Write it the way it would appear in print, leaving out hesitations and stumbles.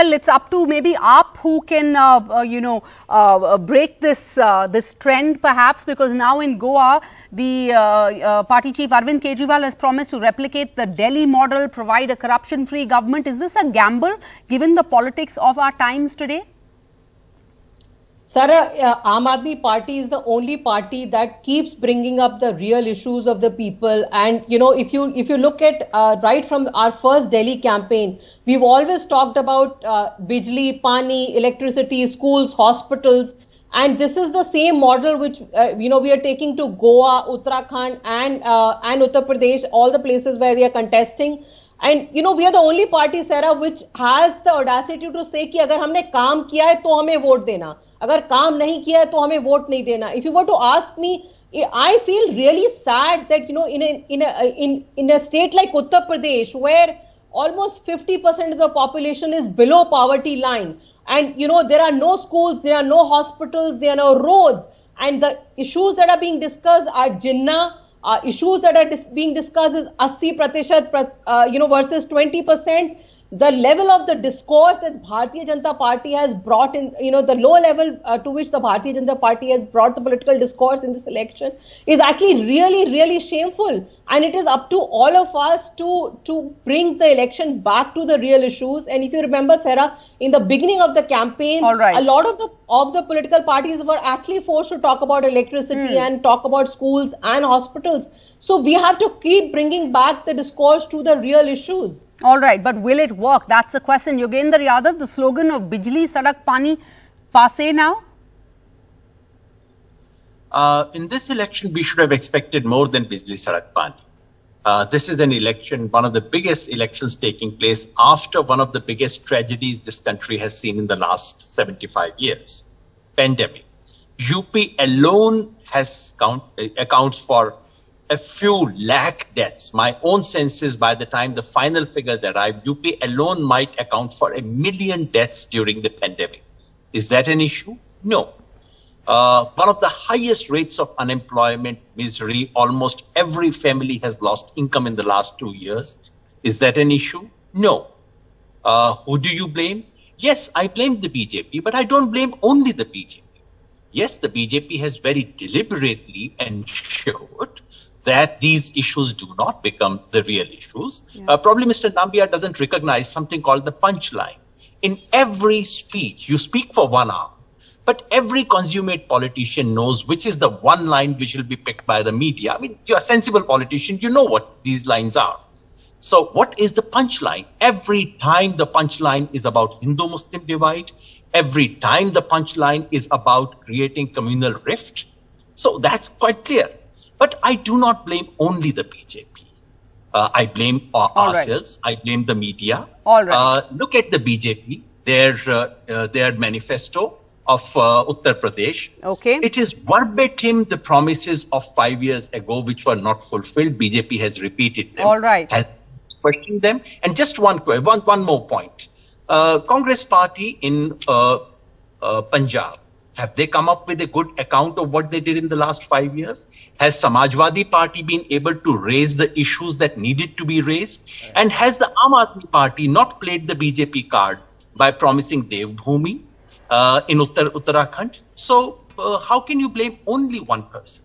well, it's up to maybe AAP who can, break this trend perhaps, because now in Goa, the party chief Arvind Kejriwal has promised to replicate the Delhi model, provide a corruption-free government. Is this a gamble given the politics of our times today? Sara, Aam Aadmi Party is the only party that keeps bringing up the real issues of the people. And, you know, if you look at right from our first Delhi campaign, we've always talked about bijli, paani, electricity, schools, hospitals. And this is the same model which, we are taking to Goa, Uttarakhand and Uttar Pradesh, all the places where we are contesting. And, we are the only party, Sarah, which has the audacity to say कि अगर हमने काम किया है तो हमें vote देना, अगर काम नहीं किया है तो हमें वोट नहीं देना. If you were to ask me, I feel really sad that, in a state like Uttar Pradesh, where almost 50% of the population is below poverty line, and, there are no schools, there are no hospitals, there are no roads, and the issues that are being discussed are Jinnah. Issues that are being discussed is 80%, versus 20%. The level of the discourse that Bharatiya Janata Party has brought in, the low level to which the Bharatiya Janata Party has brought the political discourse in this election is actually really, really shameful. And it is up to all of us to bring the election back to the real issues. And if you remember, Sarah, in the beginning of the campaign, a lot of the political parties were actually forced to talk about electricity and talk about schools and hospitals. So we have to keep bringing back the discourse to the real issues. All right, but will it work? That's the question. Yogendra Yadav, the slogan of bijli, sadak, paani, passe now? In this election, we should have expected more than bijli, sadak, paani. This is an election, one of the biggest elections taking place after one of the biggest tragedies this country has seen in the last 75 years, pandemic. UP alone has accounts for a few lakh deaths. My own sense is by the time the final figures arrive, UP alone might account for 1 million deaths during the pandemic. Is that an issue? No. One of the highest rates of unemployment, misery, almost every family has lost income in the last 2 years. Is that an issue? No. Who do you blame? Yes, I blame the BJP, but I don't blame only the BJP. Yes, the BJP has very deliberately ensured that these issues do not become the real issues. Yeah. Probably Mr. Nambiar doesn't recognize something called the punchline. In every speech, you speak for 1 hour, but every consummate politician knows which is the one line which will be picked by the media. I mean, you're a sensible politician, you know what these lines are. So what is the punchline? Every time the punchline is about Hindu-Muslim divide, every time the punchline is about creating communal rift. So that's quite clear. But I do not blame only the BJP. I blame ourselves. Right. I blame the media. All right. Look at the BJP, their manifesto of Uttar Pradesh. Okay. It is verbatim the promises of 5 years ago which were not fulfilled. BJP has repeated them. All right. Has questioned them. And just one more point. Congress party in Punjab, have they come up with a good account of what they did in the last 5 years? Has Samajwadi Party been able to raise the issues that needed to be raised? And has the Aam Aadmi Party not played the BJP card by promising Devbhoomi in Uttarakhand? So how can you blame only one person?